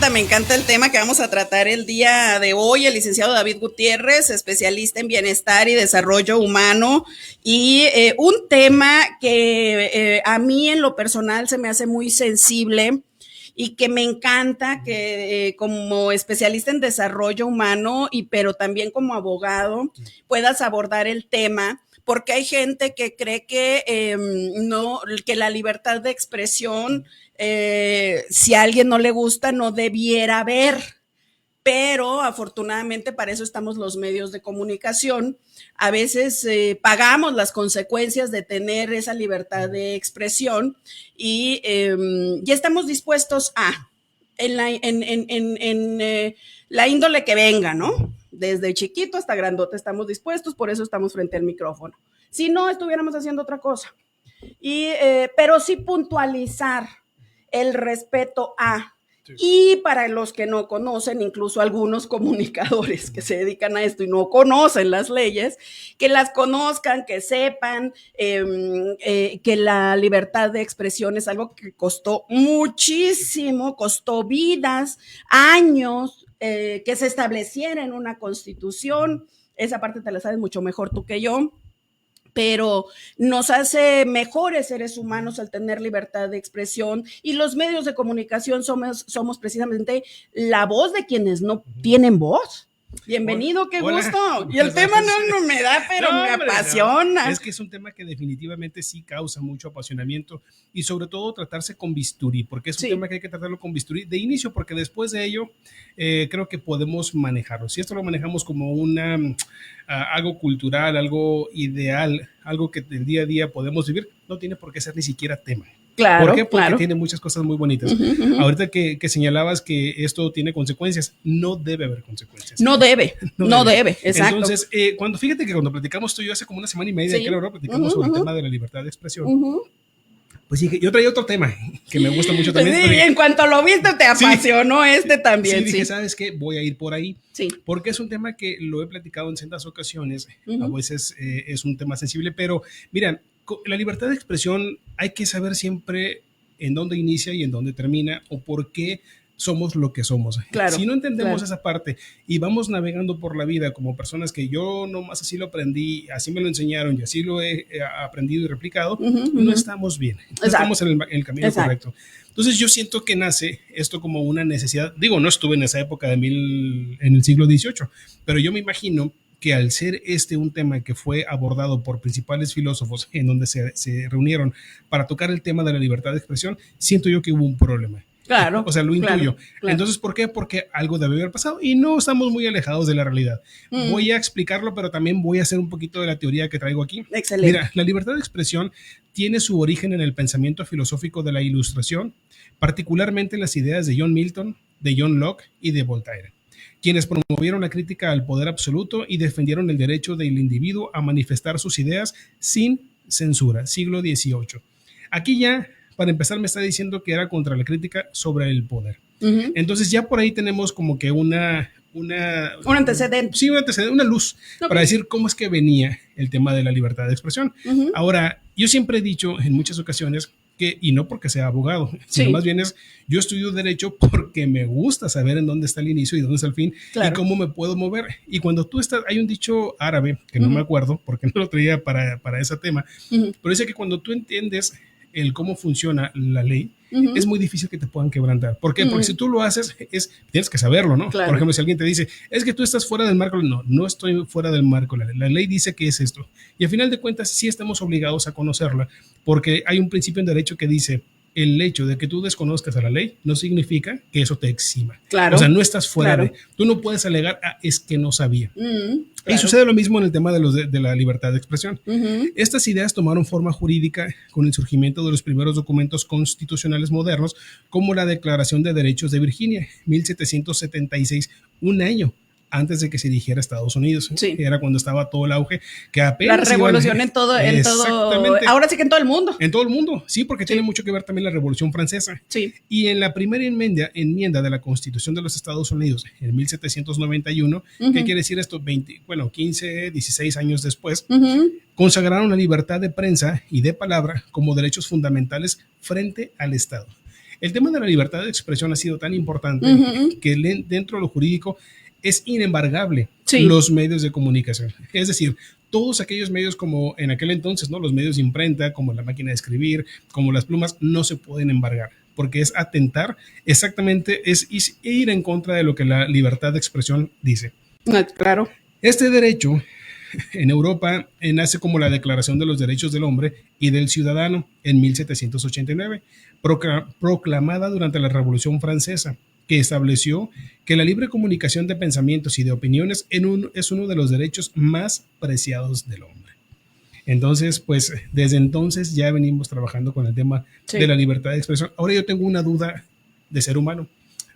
me encanta el tema que vamos a tratar el día de hoy. El licenciado David Gutiérrez, especialista en bienestar y desarrollo humano, y un tema que a mí en lo personal se me hace muy sensible y que me encanta que como especialista en desarrollo humano pero también como abogado puedas abordar el tema, porque hay gente que cree que no, que la libertad de expresión, si a alguien no le gusta, no debiera haber. Pero afortunadamente para eso estamos los medios de comunicación. A veces pagamos las consecuencias de tener esa libertad de expresión y ya estamos dispuestos a, en la índole que venga, ¿no? Desde chiquito hasta grandote estamos dispuestos, por eso estamos frente al micrófono. Si no, estuviéramos haciendo otra cosa. Pero sí puntualizar el respeto a. Sí. Y para los que no conocen, incluso algunos comunicadores que se dedican a esto y no conocen las leyes, que las conozcan, que sepan que la libertad de expresión es algo que costó muchísimo, costó vidas, años, que se estableciera en una constitución. Esa parte te la sabes mucho mejor tú que yo. Pero nos hace mejores seres humanos al tener libertad de expresión, y los medios de comunicación somos precisamente la voz de quienes no tienen voz. Bienvenido, qué gusto. Y el tema no me da, pero me apasiona. Es que es un tema que definitivamente sí causa mucho apasionamiento, y sobre todo tratarse con bisturí, porque es un tema que hay que tratarlo con bisturí de inicio, porque después de ello creo que podemos manejarlo. Si esto lo manejamos como algo cultural, algo ideal, algo que del día a día podemos vivir, no tiene por qué ser ni siquiera tema. Claro, ¿por qué? Porque claro. tiene muchas cosas muy bonitas. Ahorita que señalabas que esto tiene consecuencias, no debe haber consecuencias. No debe, exacto. Entonces, fíjate que cuando platicamos tú y yo hace como una semana y media, creo, ¿no? Platicamos sobre el tema de la libertad de expresión. Pues dije, yo traía otro tema que me gusta mucho también. Sí, en cuanto lo viste te apasionó también. Sí, dije, ¿sabes qué? Voy a ir por ahí. Sí. Porque es un tema que lo he platicado en ciertas ocasiones. A veces es un tema sensible, pero mira, la libertad de expresión hay que saber siempre en dónde inicia y en dónde termina, o por qué somos lo que somos. Claro, si no entendemos esa parte y vamos navegando por la vida como personas que yo nomás así lo aprendí, así me lo enseñaron y así lo he aprendido y replicado, no estamos bien, no estamos en el camino correcto. Entonces yo siento que nace esto como una necesidad. Digo, no estuve en esa época en el siglo XVIII, pero yo me imagino que al ser un tema que fue abordado por principales filósofos en donde se reunieron para tocar el tema de la libertad de expresión, siento yo que hubo un problema. Claro. O sea, lo intuyo. Claro. Entonces, ¿por qué? Porque algo debe haber pasado y no estamos muy alejados de la realidad. Voy a explicarlo, pero también voy a hacer un poquito de la teoría que traigo aquí. Excelente. Mira, la libertad de expresión tiene su origen en el pensamiento filosófico de la Ilustración, particularmente en las ideas de John Milton, de John Locke y de Voltaire, quienes promovieron la crítica al poder absoluto y defendieron el derecho del individuo a manifestar sus ideas sin censura, siglo XVIII. Aquí ya, para empezar, me está diciendo que era contra la crítica sobre el poder. Entonces ya por ahí tenemos como que un antecedente. Sí, un antecedente, una luz para decir cómo es que venía el tema de la libertad de expresión. Ahora, yo siempre he dicho en muchas ocasiones que, y no porque sea abogado, sino más bien yo estudio derecho porque me gusta saber en dónde está el inicio y dónde está el fin, y cómo me puedo mover. Y cuando tú estás, hay un dicho árabe que no me acuerdo porque no lo traía para ese tema, pero dice que cuando tú entiendes el cómo funciona la ley, es muy difícil que te puedan quebrantar. ¿Por qué? Porque si tú lo haces, tienes que saberlo, ¿no? Claro. Por ejemplo, si alguien te dice, es que tú estás fuera del marco, no estoy fuera del marco. La ley dice que es esto. Y al final de cuentas, sí estamos obligados a conocerla, porque hay un principio en derecho que dice, el hecho de que tú desconozcas a la ley no significa que eso te exima. Claro. O sea, no estás fuera de... Tú no puedes alegar, es que no sabía. Y sucede lo mismo en el tema de la libertad de expresión. Estas ideas tomaron forma jurídica con el surgimiento de los primeros documentos constitucionales modernos, como la Declaración de Derechos de Virginia, 1776, un año antes de que se dirigiera a Estados Unidos. Sí. Era cuando estaba todo el auge, que apenas la revolución en todo, ahora sí que en todo el mundo. En todo el mundo, sí, porque tiene mucho que ver también la Revolución Francesa. Sí. Y en la primera enmienda de la Constitución de los Estados Unidos, en 1791, ¿qué quiere decir esto? 15, 16 años después, consagraron la libertad de prensa y de palabra como derechos fundamentales frente al Estado. el tema de la libertad de expresión ha sido tan importante que dentro de lo jurídico es inembargable los medios de comunicación. Es decir, todos aquellos medios como en aquel entonces, ¿no? Los medios de imprenta, como la máquina de escribir, como las plumas, no se pueden embargar, porque es atentar exactamente, es ir en contra de lo que la libertad de expresión dice. Claro. Este derecho en Europa nace como la Declaración de los Derechos del Hombre y del Ciudadano en 1789, proclamada durante la Revolución Francesa, que estableció que la libre comunicación de pensamientos y de opiniones es uno de los derechos más preciados del hombre. Entonces, pues desde entonces ya venimos trabajando con el tema de la libertad de expresión. Ahora yo tengo una duda de ser humano.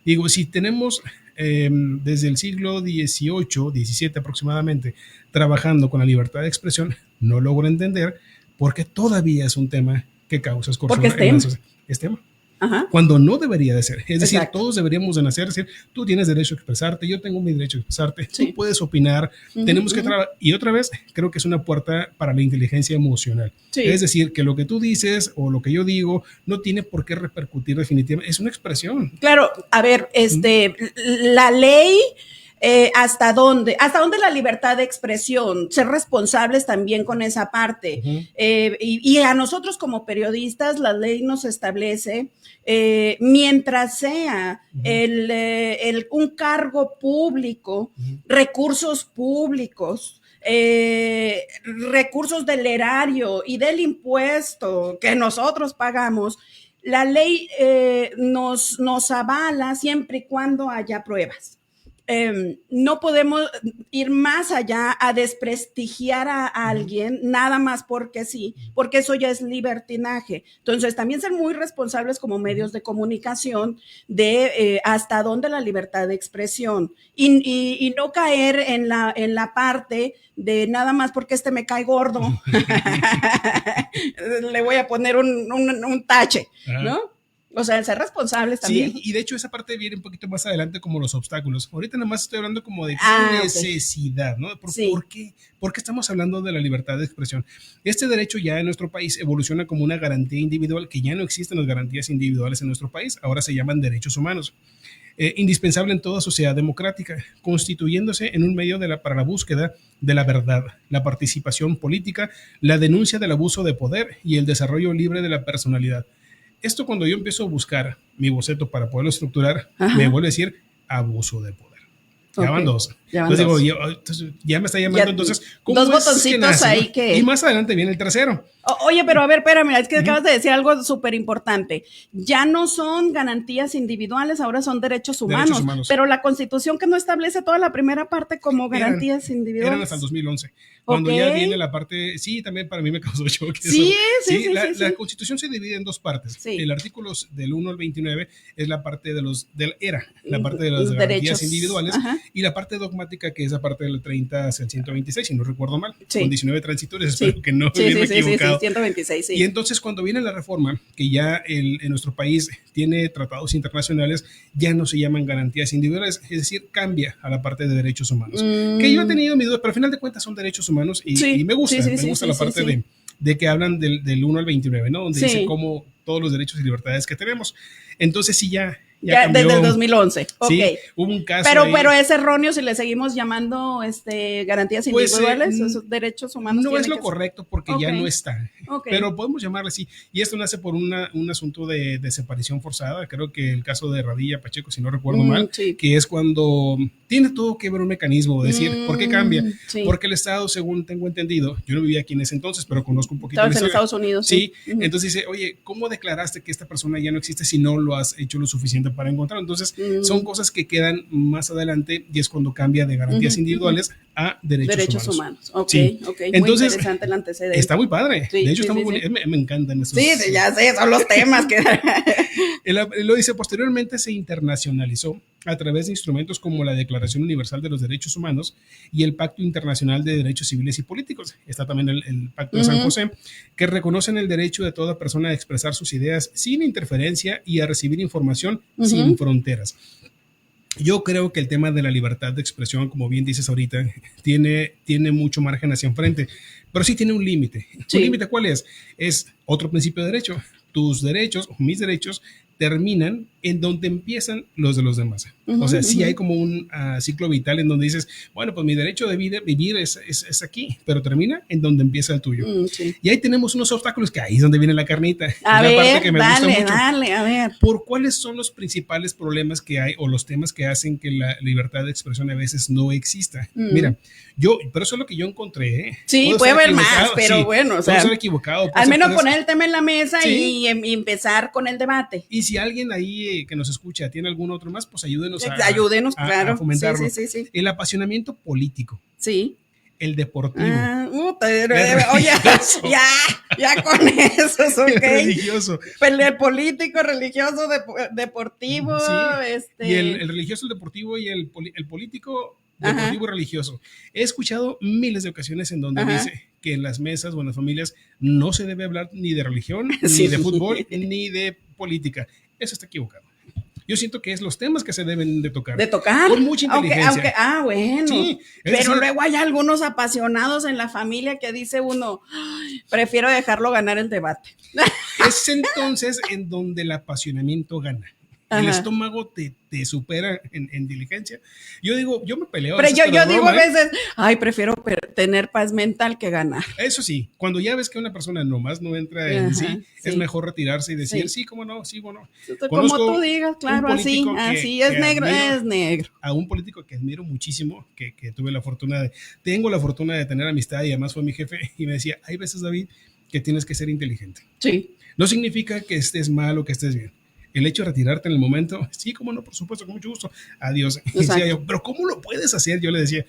Digo, si tenemos desde el siglo XVIII, XVII aproximadamente, trabajando con la libertad de expresión, no logro entender por qué todavía es un tema que causa escorzo. Porque es tema. Ajá. Cuando no debería de ser. Es decir, todos deberíamos de nacer, decir, tú tienes derecho a expresarte, yo tengo mi derecho a expresarte, tú puedes opinar, tenemos que trabajar. Y otra vez, creo que es una puerta para la inteligencia emocional. Es decir, que lo que tú dices o lo que yo digo no tiene por qué repercutir definitivamente, es una expresión. Claro, a ver, la ley... ¿hasta dónde la libertad de expresión? Ser responsables también con esa parte. Y a nosotros como periodistas, la ley nos establece, mientras sea un cargo público, recursos públicos, recursos del erario y del impuesto que nosotros pagamos, la ley nos avala siempre y cuando haya pruebas. No podemos ir más allá a desprestigiar a alguien nada más porque sí, porque eso ya es libertinaje. Entonces, también ser muy responsables como medios de comunicación de hasta dónde la libertad de expresión y no caer en la parte de nada más porque me cae gordo, le voy a poner un tache, ¿no? O sea, ser responsables también. Sí, y de hecho esa parte viene un poquito más adelante como los obstáculos. Ahorita nada más estoy hablando como de necesidad, ¿no? ¿Por qué? ¿Por qué estamos hablando de la libertad de expresión? Este derecho ya en nuestro país evoluciona como una garantía individual, que ya no existen las garantías individuales en nuestro país, ahora se llaman derechos humanos. Indispensable en toda sociedad democrática, constituyéndose en un medio para la búsqueda de la verdad, la participación política, la denuncia del abuso de poder y el desarrollo libre de la personalidad. Esto cuando yo empiezo a buscar mi boceto para poderlo estructurar, me vuelve a decir abuso de poder. Ya van dos. Entonces digo, ya me está llamando, entonces, ¿cómo dos botoncitos ahí que... Y más adelante viene el tercero. Oye, pero a ver, espérame, es que acabas de decir algo súper importante. Ya no son garantías individuales, ahora son derechos humanos. Pero la Constitución que no establece toda la primera parte como garantías individuales. Eran hasta el 2011. Cuando ya viene la parte, sí, también para mí me causó shock. La Constitución se divide en dos partes. El artículo del 1 al 29 es la parte de la parte de las garantías individuales, y la parte dogmática, que es la parte del 30 hacia el 126, si no recuerdo mal, con 19 transitorios, espero que no me equivocado. 126, Y entonces cuando viene la reforma, que ya en nuestro país tiene tratados internacionales, ya no se llaman garantías individuales, es decir, cambia a la parte de derechos humanos. Que yo he tenido mis dudas, pero al final de cuentas son derechos humanos y me gusta, la parte de que hablan del 1 al 29, ¿no? Donde dice cómo todos los derechos y libertades que tenemos. Entonces sí ya cambió. Desde el 2011. Sí, hubo un caso pero es erróneo si le seguimos llamando garantías individuales, esos derechos humanos. No es lo correcto porque ya no están. Pero podemos llamarle así. Y esto nace por un asunto de desaparición forzada. Creo que el caso de Radilla Pacheco, si no recuerdo mal, que es cuando tiene todo que ver un mecanismo de decir, ¿por qué cambia? Porque el Estado, según tengo entendido, yo no vivía aquí en ese entonces, pero conozco un poquito. Estabas en Estados Unidos. Sí. Entonces dice, oye, ¿cómo declaraste que esta persona ya no existe si no lo has hecho lo suficiente para encontrar? Entonces son cosas que quedan más adelante y es cuando cambia de garantías individuales a derechos humanos. Entonces, muy interesante el antecedente. Está muy padre. De hecho, está muy bonito. Me encantan esos. Sí, ya sé, son los temas que... Lo dice, posteriormente se internacionalizó a través de instrumentos como la Declaración Universal de los Derechos Humanos y el Pacto Internacional de Derechos Civiles y Políticos. Está también el Pacto de San José, que reconocen el derecho de toda persona a expresar sus ideas sin interferencia y a recibir información sin fronteras. Yo creo que el tema de la libertad de expresión, como bien dices ahorita, tiene mucho margen hacia enfrente, pero sí tiene un límite. ¿Un límite cuál es? Es otro principio de derecho. Tus derechos, mis derechos, terminan en donde empiezan los de los demás. O sea, sí hay como un ciclo vital en donde dices, bueno, pues mi derecho de vivir es aquí, pero termina en donde empieza el tuyo. Sí. Y ahí tenemos unos obstáculos que ahí es donde viene la carnita. A ver, parte que me gusta mucho. Dale, a ver. ¿Por cuáles son los principales problemas que hay o los temas que hacen que la libertad de expresión a veces no exista? Mira, pero eso es lo que yo encontré. Sí, puede haber más, pero sí, bueno, o sea, puedo ser equivocado. Al menos poner el tema en la mesa y empezar con el debate. Y si alguien ahí que nos escucha tiene algún otro más, pues ayúdenos claro. a fomentarlo. Sí. El apasionamiento político. Sí. El deportivo. Oye, ya con eso es ok. El religioso. El político, religioso, deportivo. Sí. Y el religioso, el deportivo y el político, deportivo y religioso. He escuchado miles de ocasiones en donde dice que en las mesas o en las familias no se debe hablar ni de religión, ni de fútbol, ni de política. Eso está equivocado. Yo siento que es los temas que se deben de tocar. ¿De tocar? Con mucha inteligencia. Bueno. Sí, pero luego hay algunos apasionados en la familia que dice uno, prefiero dejarlo ganar el debate. Es entonces en donde el apasionamiento gana. El estómago te supera en diligencia. Yo digo, yo me peleo. Pero yo digo a veces, prefiero tener paz mental que ganar. Eso sí, cuando ya ves que una persona nomás no entra en sí, es mejor retirarse y decir, sí, cómo no, sí, bueno. Como tú digas, claro, así es negro, es negro. A un político que admiro muchísimo, que tengo la fortuna de tener amistad y además fue mi jefe y me decía, hay veces, David, que tienes que ser inteligente. Sí. No significa que estés mal o que estés bien. El hecho de retirarte en el momento, sí, cómo no, por supuesto, con mucho gusto, adiós. Y decía yo, pero ¿cómo lo puedes hacer? Yo le decía,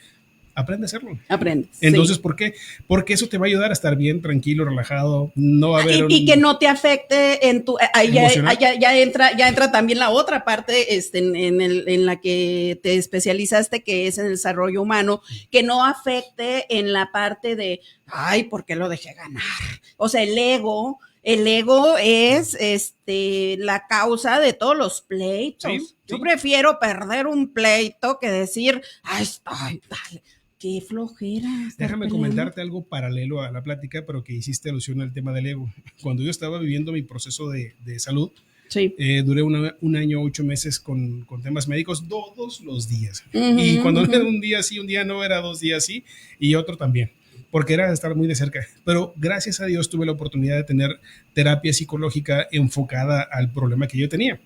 aprende a hacerlo. Aprende. Entonces, ¿por qué? Porque eso te va a ayudar a estar bien, tranquilo, relajado, no va a haber y que no te afecte en tu... ya entra también la otra parte en la que te especializaste, que es en el desarrollo humano, que no afecte en la parte de, ¿por qué lo dejé ganar? O sea, el ego es la causa de todos los pleitos. Sí. Yo prefiero perder un pleito que decir, dale, qué flojera. Déjame comentarte algo paralelo a la plática, pero que hiciste alusión al tema del ego. Cuando yo estaba viviendo mi proceso de salud, duré un año, 8 meses con temas médicos todos los días. Y cuando no era un día sí, un día no, era 2 días sí, y otro también. Porque era estar muy de cerca, pero gracias a Dios tuve la oportunidad de tener terapia psicológica enfocada al problema que yo tenía.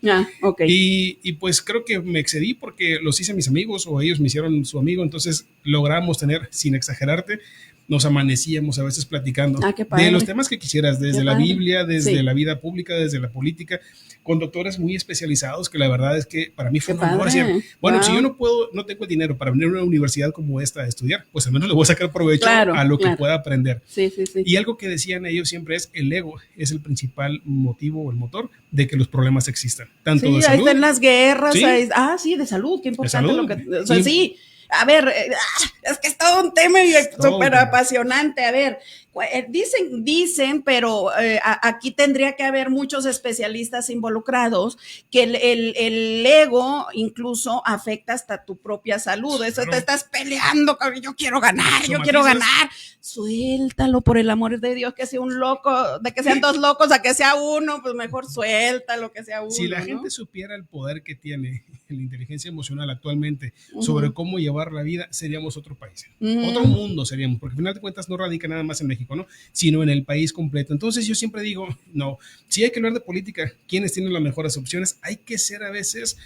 Y pues creo que me excedí porque los hice mis amigos o ellos me hicieron su amigo, entonces logramos tener, sin exagerarte, nos amanecíamos a veces platicando de los temas que quisieras, desde la Biblia, desde la vida pública, desde la política, con doctores muy especializados que la verdad es que para mí fue un honor. Bueno, si yo no tengo el dinero para venir a una universidad como esta a estudiar, pues al menos le voy a sacar provecho a lo que pueda aprender. Y algo que decían ellos siempre es, el ego es el principal motivo o el motor de que los problemas existan. Tanto de salud. Ahí están las guerras. De salud, qué importante lo que... A ver, es que es todo un tema súper apasionante. A ver, dicen, pero aquí tendría que haber muchos especialistas involucrados, que el ego incluso afecta hasta tu propia salud. Eso te estás peleando, yo quiero ganar, Suéltalo, por el amor de Dios, que sea un loco, de que sean 2 locos a que sea uno, pues mejor suéltalo, que sea uno. Si la gente supiera el poder que tiene la inteligencia emocional actualmente sobre cómo llevar la vida, seríamos otro país, otro mundo seríamos, porque al final de cuentas no radica nada más en México, ¿no? Sino en el país completo. Entonces yo siempre digo, no, si hay que hablar de política, ¿quiénes tienen las mejores opciones? Hay que ser a veces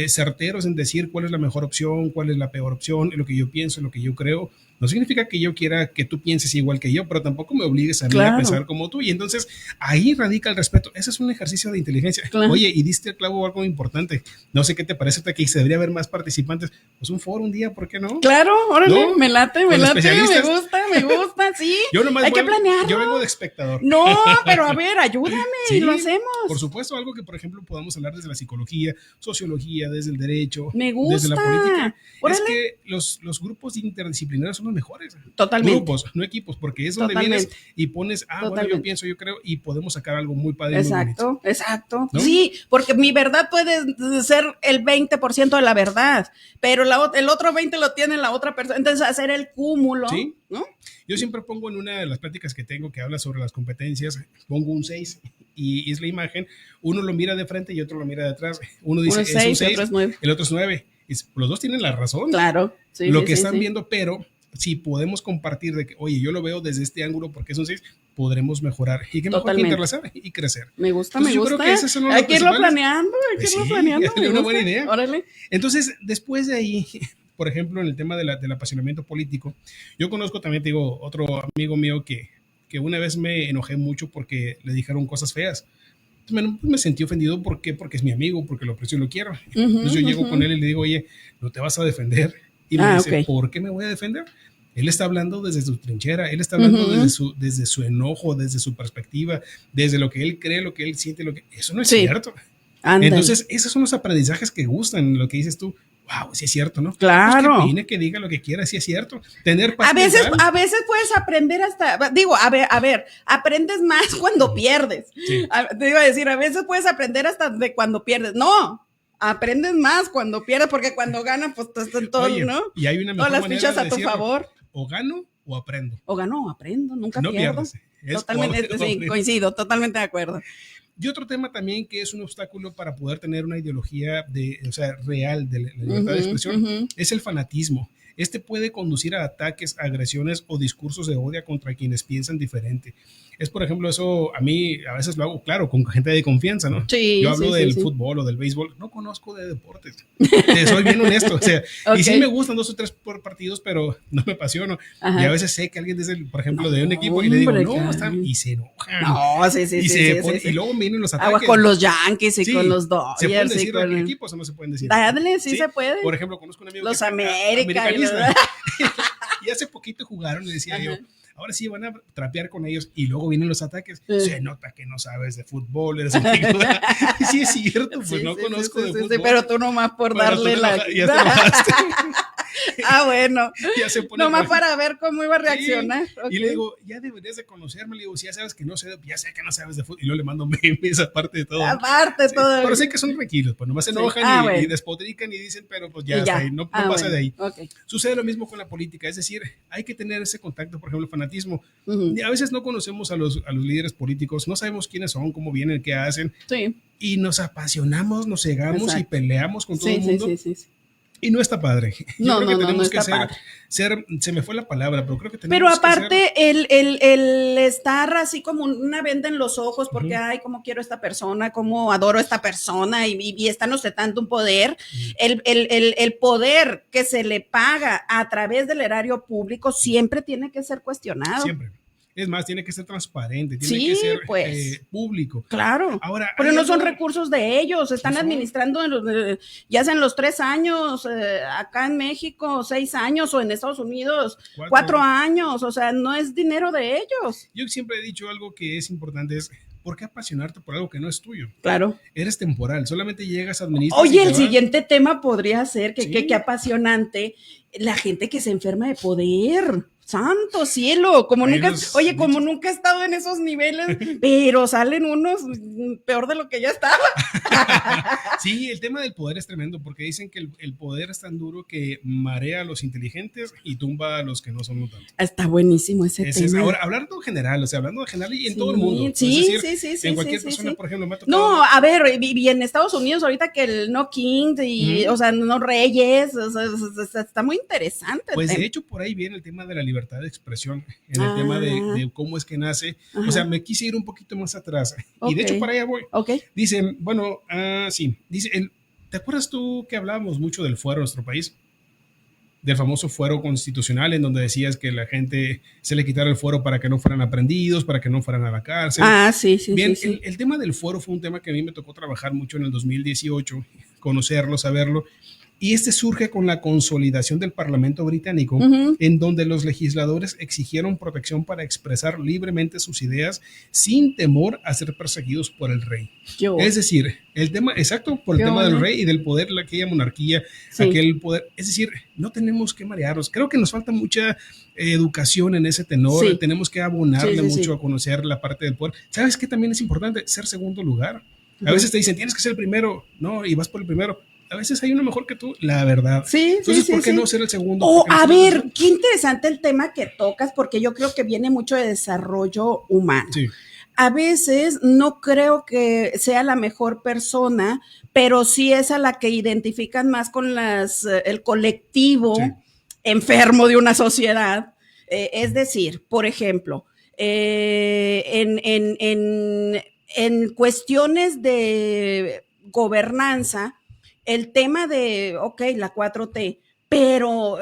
certeros en decir cuál es la mejor opción, cuál es la peor opción, lo que yo pienso, lo que yo creo. No significa que yo quiera que tú pienses igual que yo, pero tampoco me obligues a mí a pensar como tú. Y entonces ahí radica el respeto. Ese es un ejercicio de inteligencia. Oye, y diste el clavo algo importante. No sé qué te parece que se debería haber más participantes. Pues un foro un día, ¿por qué no? Claro, órale, ¿no? me late, me gusta, sí. Hay que planearlo. Yo vengo de espectador. No, pero a ver, ayúdame, lo hacemos. Por supuesto, algo que, por ejemplo, podamos hablar desde la psicología, sociología, desde el derecho, me gusta. desde la política. Es que los grupos interdisciplinarios son los mejores. Totalmente. Grupos, no equipos, porque es donde vienes y pones, bueno, yo pienso, yo creo, y podemos sacar algo muy padre. Exacto, muy exacto. ¿no? Sí, porque mi verdad puede ser el 20% de la verdad, pero el otro 20% lo tiene la otra persona. Entonces, hacer el cúmulo, ¿sí? ¿no? Yo siempre pongo en una de las pláticas que tengo que habla sobre las competencias, pongo un 6 y es la imagen, uno lo mira de frente y otro lo mira de atrás. Uno dice, es un 6, el otro es 9. Los dos tienen la razón. Claro. Sí, lo que están viendo, pero si podemos compartir de que, oye, yo lo veo desde este ángulo porque es un 6, podremos mejorar. Y que mejor que interrelacionar y crecer. Me gusta, entonces, me gusta. Yo creo que ese es uno de los hay que irlo planeando, es una buena idea. Órale. Entonces, después de ahí, por ejemplo, en el tema del apasionamiento político, yo conozco también, te digo, otro amigo mío que una vez me enojé mucho porque le dijeron cosas feas. Entonces me sentí ofendido. ¿Por qué? Porque es mi amigo, porque lo aprecio y lo quiero. Entonces yo llego con él y le digo, oye, no te vas a defender. Y me dice, ¿por qué me voy a defender? Él está hablando desde su trinchera, él está hablando desde su enojo, desde su perspectiva, desde lo que él cree, lo que él siente, eso no es cierto. Andale. Entonces, esos son los aprendizajes que gustan, lo que dices tú. Wow, sí es cierto, ¿no? Claro. Pues que viene, que diga lo que quiera, sí es cierto. Tener paz a veces puedes aprender aprendes más cuando pierdes. Sí. Te iba a decir, a veces puedes aprender hasta de cuando pierdes. No, aprendes más cuando pierdes, porque cuando ganas, pues están todos, ¿no? Y hay una mejor todas las fichas a tu favor. O gano o aprendo. O gano o aprendo, nunca no pierdo. Totalmente, sí, coincido, totalmente de acuerdo. Y otro tema también que es un obstáculo para poder tener una ideología real de la libertad de expresión es el fanatismo. Este puede conducir a ataques, agresiones o discursos de odio contra quienes piensan diferente. Es, por ejemplo, eso a mí a veces lo hago, claro, con gente de confianza, ¿no? Sí, yo hablo del fútbol o del béisbol, no conozco de deportes. Soy bien honesto, o sea, y sí me gustan 2 o 3 partidos, pero no me apasiono. Ajá. Y a veces sé que alguien es, por ejemplo, de un equipo y le digo, no, están, y se enojan. No, Y luego vienen los ataques. Agua con los Yankees y con los Dodgers. ¿Se pueden decir con equipos o no se pueden decir? Dale, sí se puede. Por ejemplo, conozco un amigo los América. Y hace poquito jugaron y decía yo, ahora sí van a trapear con ellos y luego vienen los ataques. Se nota que no sabes de fútbol, eres sí es cierto, pues no conozco de fútbol. Pero tú nomás por darle ya te enojaste. Bueno, ya se pone nomás para ver cómo iba a reaccionar. Y le digo, ya deberías de conocerme. Le digo, si ya sabes que no sé, ya sé que no sabes de fútbol. Y luego le mando memes aparte de todo. Aparte todo. Pero sé que son tranquilos, pues nomás se enojan y despotrican y dicen, pero pues ya está ahí, no pasa de ahí. Sucede lo mismo con la política, es decir, hay que tener ese contacto, por ejemplo, el fanatismo. Y a veces no conocemos a los líderes políticos, no sabemos quiénes son, cómo vienen, qué hacen. Y nos apasionamos, nos cegamos y peleamos con todo el mundo. Y no está padre. Yo creo que tenemos que ser, se me fue la palabra, pero creo que tenemos Pero aparte, que ser... el estar así como una venda en los ojos, porque, ay, cómo quiero a esta persona, cómo adoro a esta persona, y están ostentando un poder. El poder que se le paga a través del erario público siempre tiene que ser cuestionado. Siempre. Es más, tiene que ser transparente, tiene que ser público. Claro. Ahora, pero no son recursos de ellos, están administrando, ya sea en los 3 años, acá en México 6 años, o en Estados Unidos 4 años, o sea, no es dinero de ellos. Yo siempre he dicho algo que es importante, es ¿por qué apasionarte por algo que no es tuyo? Claro. Eres temporal, solamente llegas a administrar. Oye, el siguiente tema podría ser que apasionante la gente que se enferma de poder. Santo cielo, como nunca he estado en esos niveles, pero salen unos peor de lo que ya estaba. Sí, el tema del poder es tremendo, porque dicen que el poder es tan duro que marea a los inteligentes y tumba a los que no son tanto. Está buenísimo ese tema. Ahora, hablando en general, o sea, hablando en general y en todo el mundo. Sí, en cualquier persona, por ejemplo, me ha tocado. No, a ver, y en Estados Unidos ahorita que el no king, o sea, no reyes, o sea, está muy interesante. Pues de hecho, por ahí viene el tema de la libertad de expresión, en el tema de cómo es que nace. O sea, me quise ir un poquito más atrás. Y de hecho, para allá voy. Dicen, bueno, dice, ¿te acuerdas tú que hablábamos mucho del fuero en nuestro país? Del famoso fuero constitucional, en donde decías que la gente se le quitara el fuero para que no fueran aprendidos, para que no fueran a la cárcel. Sí. Bien, sí. El tema del fuero fue un tema que a mí me tocó trabajar mucho en el 2018, conocerlo, saberlo. Y este surge con la consolidación del Parlamento británico, en donde los legisladores exigieron protección para expresar libremente sus ideas sin temor a ser perseguidos por el rey. Es decir, el tema, exacto, por el tema del rey y del poder, aquella monarquía, aquel poder. Es decir, no tenemos que marearnos. Creo que nos falta mucha educación en ese tenor. Tenemos que abonarle mucho a conocer la parte del poder. ¿Sabes qué también es importante? Ser segundo lugar. A veces te dicen, tienes que ser el primero, no, y vas por el primero. A veces hay uno mejor que tú, la verdad. Entonces, ¿por qué no ser el segundo? A ver, qué interesante el tema que tocas, porque yo creo que viene mucho de desarrollo humano. A veces no creo que sea la mejor persona, pero sí es a la que identifican más con el colectivo enfermo de una sociedad. Es decir, por ejemplo, en cuestiones de gobernanza, el tema de, la 4T, pero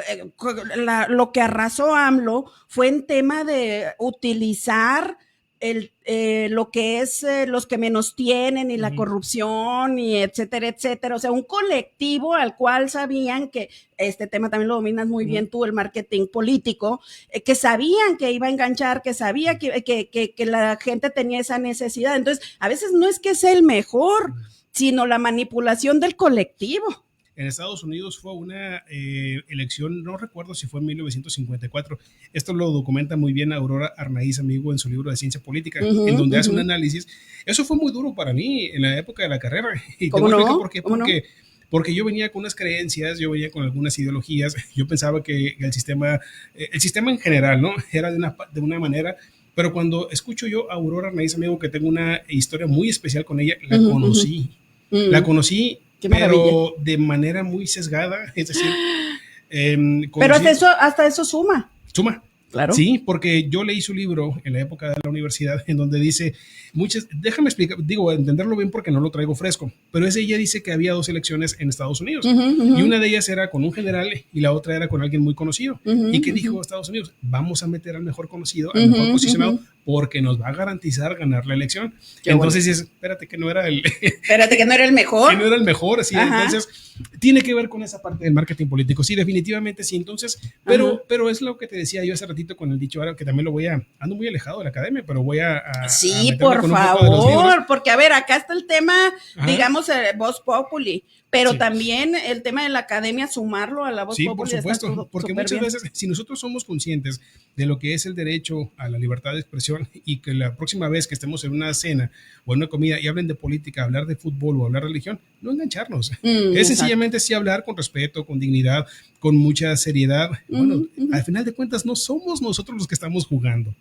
lo que arrasó AMLO fue en tema de utilizar lo que es los que menos tienen y la corrupción y etcétera, etcétera. O sea, un colectivo al cual sabían que, este tema también lo dominas muy bien tú, el marketing político, que sabían que iba a enganchar, que sabía que la gente tenía esa necesidad. Entonces, a veces no es que sea el mejor, sino la manipulación del colectivo. En Estados Unidos fue una elección, no recuerdo si fue en 1954. Esto lo documenta muy bien Aurora Arnaiz, amigo, en su libro de Ciencia Política, en donde hace un análisis. Eso fue muy duro para mí en la época de la carrera. Y te voy a explicar por qué. Porque yo venía con unas creencias, yo venía con algunas ideologías. Yo pensaba que el sistema en general, ¿no? Era de una manera. Pero cuando escucho yo a Aurora Arnaiz, amigo, que tengo una historia muy especial con ella, la conocí. La conocí, pero de manera muy sesgada, es decir... pero hasta eso suma. Suma. Claro. Sí, porque yo leí su libro en la época de la universidad, en donde dice déjame explicar, entenderlo bien porque no lo traigo fresco, pero ella dice que había 2 elecciones en Estados Unidos, y una de ellas era con un general y la otra era con alguien muy conocido, y que dijo Estados Unidos, vamos a meter al mejor conocido, al mejor posicionado, porque nos va a garantizar ganar la elección. Entonces, espérate que no era el mejor. Que no era el mejor, sí. Entonces, tiene que ver con esa parte del marketing político. Sí, definitivamente sí. Entonces, pero es lo que te decía yo hace ratito con el dicho ahora, que también ando muy alejado de la academia, pero voy a sí, por favor, porque a ver, acá está el tema, digamos, Vox Populi, pero también el tema de la academia, sumarlo a la Vox Populi. Sí, por supuesto, porque muchas veces, si nosotros somos conscientes de lo que es el derecho a la libertad de expresión, y que la próxima vez que estemos en una cena o en una comida y hablen de política, hablar de fútbol o hablar de religión, no engancharnos. Es sencillamente sí hablar con respeto, con dignidad, con mucha seriedad. Bueno, al final de cuentas no somos nosotros los que estamos jugando.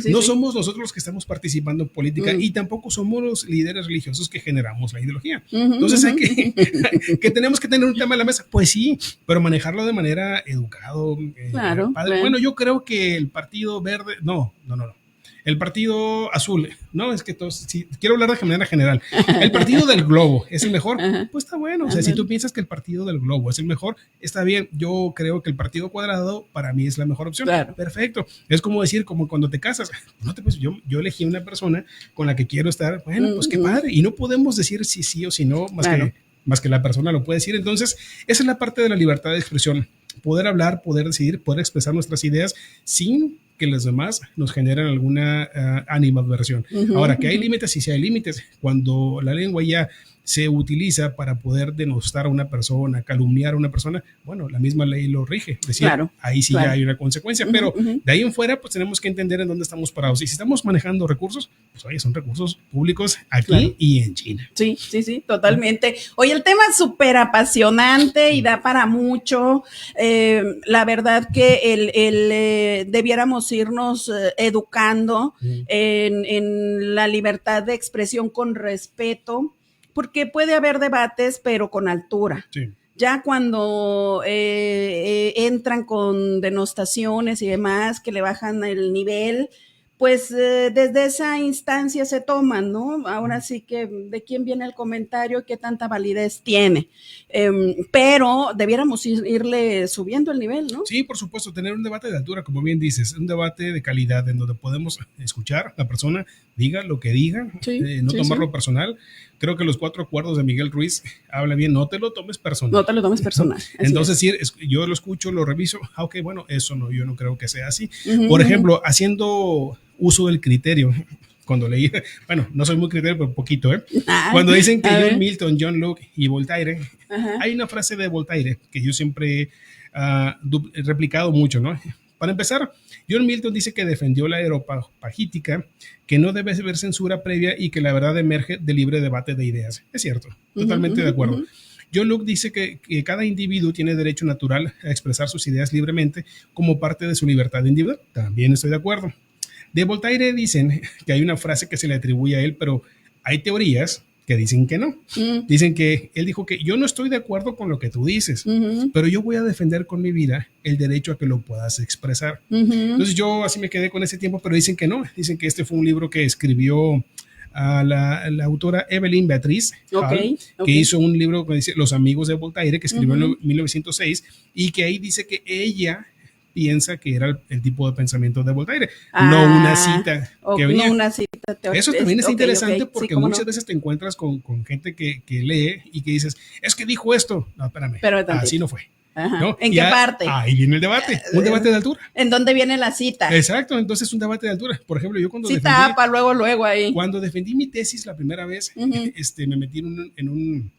No somos nosotros los que estamos participando en política, y tampoco somos los líderes religiosos que generamos la ideología. Entonces hay que tenemos que tener un tema en la mesa, pues sí, pero manejarlo de manera educado. Claro. Bueno, yo creo que el Partido Verde, no. El Partido Azul, no, es que quiero hablar de manera general. El Partido del Globo es el mejor, pues está bueno. O sea, si tú piensas que el Partido del Globo es el mejor, está bien. Yo creo que el Partido Cuadrado para mí es la mejor opción. Claro. Perfecto. Es como decir, como cuando te casas. Yo elegí una persona con la que quiero estar. Bueno, pues qué padre. Y no podemos decir si sí o si no, más que la persona lo puede decir. Entonces, esa es la parte de la libertad de expresión. Poder hablar, poder decidir, poder expresar nuestras ideas sin que los demás nos generen alguna animadversión. Ahora, que hay límites, sí hay límites. Cuando la lengua ya se utiliza para poder denostar a una persona, calumniar a una persona, bueno, la misma ley lo rige. Es decir, ahí sí ya hay una consecuencia, pero de ahí en fuera, pues tenemos que entender en dónde estamos parados. Y si estamos manejando recursos, pues oye, son recursos públicos aquí y en China. Sí, totalmente. Oye, el tema es súper apasionante y da para mucho. La verdad que debiéramos irnos educando en la libertad de expresión con respeto, porque puede haber debates, pero con altura. Sí. Ya cuando entran con denostaciones y demás, que le bajan el nivel, pues desde esa instancia se toman, ¿no? Ahora sí que de quién viene el comentario, qué tanta validez tiene. Pero debiéramos irle subiendo el nivel, ¿no? Sí, por supuesto, tener un debate de altura, como bien dices, un debate de calidad en donde podemos escuchar a la persona, diga lo que diga, no tomarlo personal, creo que los 4 acuerdos de Miguel Ruiz habla bien, no te lo tomes personal. No te lo tomes personal. Entonces, sí, yo lo escucho, lo reviso, ok, bueno, eso no, yo no creo que sea así. Por ejemplo, haciendo uso del criterio, cuando leí, bueno, no soy muy criterio, pero poquito, cuando dicen que John Milton, John Locke y Voltaire, hay una frase de Voltaire que yo siempre he replicado mucho, ¿no? Para empezar, John Milton dice que defendió la aeropagítica, que no debe haber censura previa y que la verdad emerge del libre debate de ideas. Es cierto, totalmente de acuerdo. John Locke dice que cada individuo tiene derecho natural a expresar sus ideas libremente como parte de su libertad individual. También estoy de acuerdo. De Voltaire dicen que hay una frase que se le atribuye a él, pero hay teorías que dicen que no. Dicen que él dijo que yo no estoy de acuerdo con lo que tú dices, pero yo voy a defender con mi vida el derecho a que lo puedas expresar. Entonces yo así me quedé con ese tiempo, pero dicen que no. Dicen que este fue un libro que escribió a la autora Evelyn Beatriz Hall, que hizo un libro que dice Los amigos de Voltaire, que escribió en 1906, y que ahí dice que ella piensa que era el tipo de pensamiento de Voltaire, no una cita que venía. No una cita teórica. Eso también es interesante porque muchas veces te encuentras con gente que lee y que dices, es que dijo esto. No, espérame, así no fue. ¿No? ¿En qué parte? Ahí viene el debate, un debate de altura. ¿En dónde viene la cita? Exacto, entonces un debate de altura. Por ejemplo, yo cuando luego ahí. Cuando defendí mi tesis la primera vez, me metí en un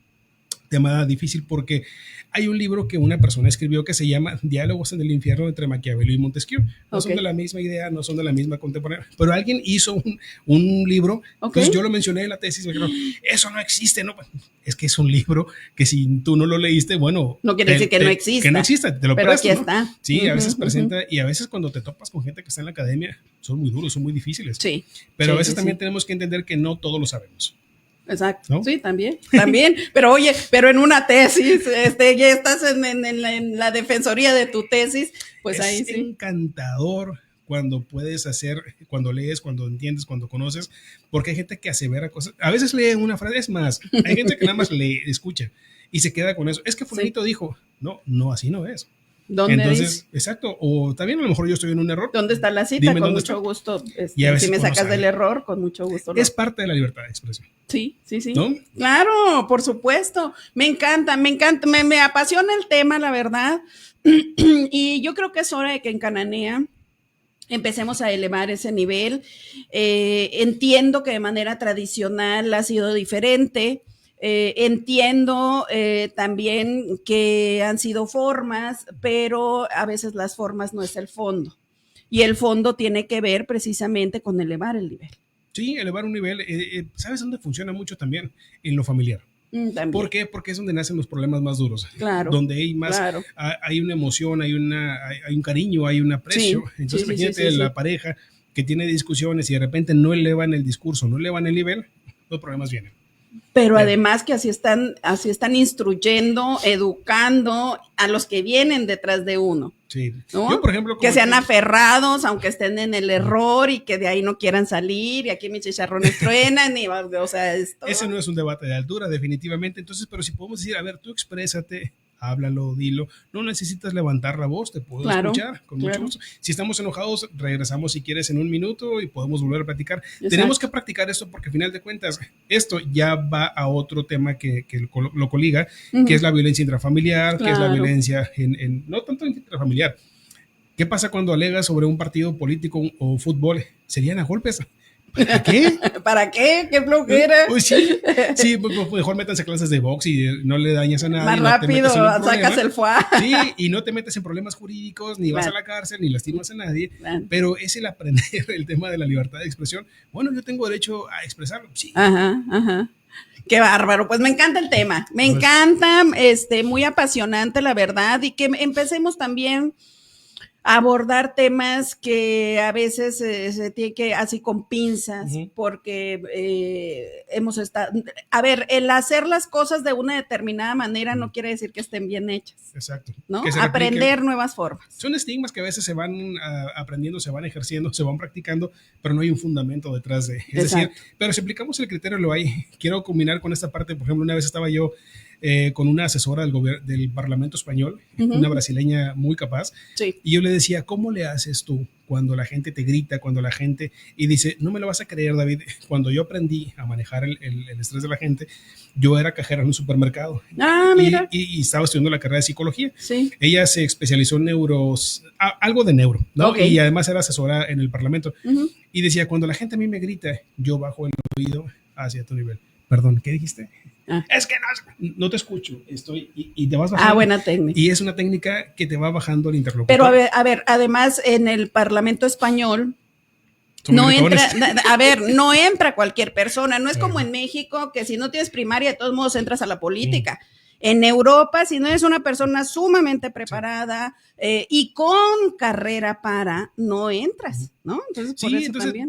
tema difícil porque hay un libro que una persona escribió que se llama Diálogos en el infierno entre Maquiavelo y Montesquieu. No son de la misma idea, no son de la misma contemporánea, pero alguien hizo un libro, entonces yo lo mencioné en la tesis, me dijeron, eso no existe, no, es que es un libro que si tú no lo leíste, bueno, no quiere decir que no exista. Que no exista, te lo pero presto, aquí está. Sí, a veces presenta, y a veces cuando te topas con gente que está en la academia, son muy duros, son muy difíciles. Sí. Pero a veces también tenemos que entender que no todo lo sabemos. Exacto, ¿no? Sí, también, pero oye, pero en una tesis, ya estás en la defensoría de tu tesis, pues ahí sí. Es encantador cuando puedes hacer, cuando lees, cuando entiendes, cuando conoces, porque hay gente que asevera cosas, a veces lee una frase, es más, hay gente que nada más lee, escucha y se queda con eso, es que fulanito dijo, no, así no es. Entonces, exacto, o también a lo mejor yo estoy en un error. ¿Dónde está la cita? Con mucho gusto. Si me sacas del error, con mucho gusto. Es parte de la libertad de expresión. Sí. ¿No? Claro, por supuesto. Me encanta, me apasiona el tema, la verdad. Y yo creo que es hora de que en Cananea empecemos a elevar ese nivel. Entiendo que de manera tradicional ha sido diferente. Entiendo también que han sido formas, pero a veces las formas no es el fondo. Y el fondo tiene que ver precisamente con elevar el nivel. Sí, elevar un nivel. ¿Sabes dónde funciona mucho también? En lo familiar. ¿Por qué? Porque es donde nacen los problemas más duros. Claro. Donde hay más, hay una emoción, hay un cariño, hay un aprecio. Sí, entonces, imagínate la pareja que tiene discusiones y de repente no elevan el discurso, no elevan el nivel, los problemas vienen. Pero además que así están instruyendo, educando a los que vienen detrás de uno. Sí. ¿No? Yo, por ejemplo, que sean aferrados, aunque estén en el error y que de ahí no quieran salir y aquí mis chicharrones truenan o sea, esto. Ese no es un debate de altura, definitivamente. Entonces, pero si podemos decir, a ver, tú exprésate, háblalo, dilo, no necesitas levantar la voz, te puedo escuchar con mucho gusto. Si estamos enojados, regresamos si quieres en un minuto y podemos volver a platicar. Exacto. Tenemos que practicar esto porque al final de cuentas, esto ya va a otro tema que lo coliga, que es la violencia intrafamiliar, que es la violencia no tanto intrafamiliar. ¿Qué pasa cuando alegas sobre un partido político o fútbol? ¿Serían a golpes? ¿Para qué? ¿Para qué? ¿Qué flojera? Pues sí, mejor métanse a clases de box y no le dañas a nadie. Más rápido, sacas el foie. Sí, y no te metes en problemas jurídicos, ni vas a la cárcel, ni lastimas a nadie. Pero es el aprender el tema de la libertad de expresión. Bueno, yo tengo derecho a expresarlo, sí. Ajá. Qué bárbaro, pues me encanta el tema. Me encanta, muy apasionante, la verdad, y que empecemos también abordar temas que a veces se tiene que así con pinzas, porque hemos estado, a ver, el hacer las cosas de una determinada manera no quiere decir que estén bien hechas. Exacto. ¿No? Aprender nuevas formas. Son estigmas que a veces se van aprendiendo, se van ejerciendo, se van practicando, pero no hay un fundamento detrás de. Es decir, pero si aplicamos el criterio lo hay. Quiero combinar con esta parte, por ejemplo, una vez estaba yo con una asesora del Parlamento Español, una brasileña muy capaz, y yo le decía, ¿cómo le haces tú cuando la gente te grita, cuando la gente, y dice, no me lo vas a creer, David, cuando yo aprendí a manejar el estrés de la gente, yo era cajera en un supermercado. Mira. Y estaba estudiando la carrera de psicología. Sí. Ella se especializó en algo de neuro, ¿no? Okay. Y además era asesora en el Parlamento. Y decía, cuando la gente a mí me grita, yo bajo el oído hacia tu nivel. Perdón, ¿qué dijiste? Es que no te escucho, y te vas bajando. Buena técnica. Y es una técnica que te va bajando el interlocutor. Pero a ver, además en el Parlamento español no entra cualquier persona, no es como en México, que si no tienes primaria, de todos modos entras a la política. En Europa, si no eres una persona sumamente preparada y con carrera no entras, ¿no? Entonces,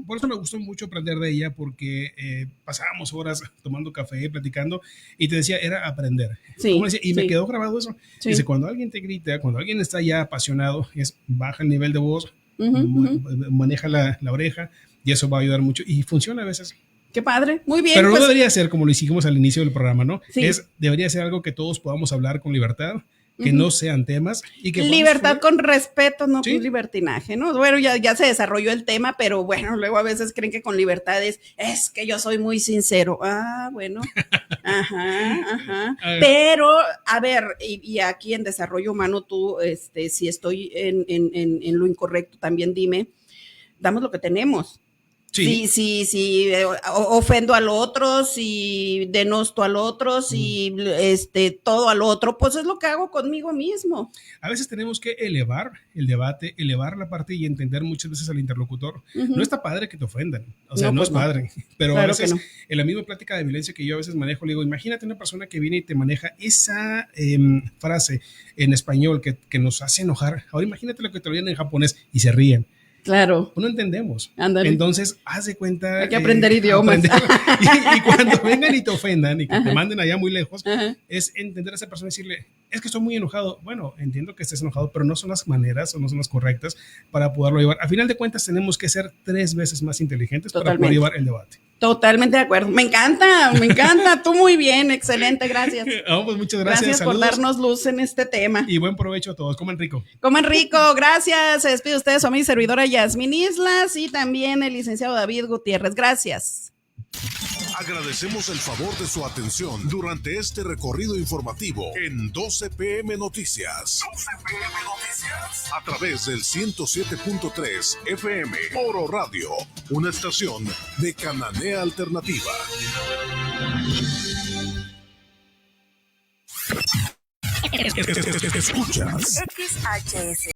por eso me gustó mucho aprender de ella, porque pasábamos horas tomando café, platicando, y te decía, era aprender. Sí, me quedó grabado eso. Sí. Dice, cuando alguien te grita, cuando alguien está ya apasionado, baja el nivel de voz, maneja la oreja, y eso va a ayudar mucho, y funciona a veces. Qué padre, muy bien. Pero no debería ser como lo hicimos al inicio del programa, ¿no? Sí. Debería ser algo que todos podamos hablar con libertad, que no sean temas. Y que libertad con respeto, no con libertinaje, ¿no? Bueno, ya se desarrolló el tema, pero bueno, luego a veces creen que con libertad es que yo soy muy sincero. Bueno. Ajá. Pero, a ver, y aquí en Desarrollo Humano, tú, si estoy en lo incorrecto, también dime, damos lo que tenemos. Sí, ofendo al otro, si denosto al otro, si todo al otro, pues es lo que hago conmigo mismo. A veces tenemos que elevar el debate, elevar la parte y entender muchas veces al interlocutor. No está padre que te ofendan, o sea, no es padre, pero claro, a veces en la misma plática de violencia que yo a veces manejo, le digo, imagínate una persona que viene y te maneja esa frase en español que nos hace enojar. Ahora imagínate lo que te lo digan en japonés y se ríen. Claro. No entendemos. Ándale. Entonces, haz de cuenta. Hay que aprender idiomas. Y cuando vengan y te ofendan y que te manden allá muy lejos, es entender a esa persona y decirle, es que estoy muy enojado. Bueno, entiendo que estés enojado, pero no son las maneras o no son las correctas para poderlo llevar. A final de cuentas, tenemos que ser 3 veces más inteligentes para poder llevar el debate. Totalmente de acuerdo. Me encanta. Tú muy bien, excelente, gracias. Pues muchas gracias. Gracias por darnos luz en este tema. Y buen provecho a todos. Coman rico. Coman rico, gracias. Se despide ustedes, su amiga y servidora Yasmín Islas y también el licenciado David Gutiérrez. Gracias. Agradecemos el favor de su atención durante este recorrido informativo en 12 PM Noticias. 12 PM Noticias. A través del 107.3 FM Oro Radio, una estación de Cananea Alternativa. Escuchas XHS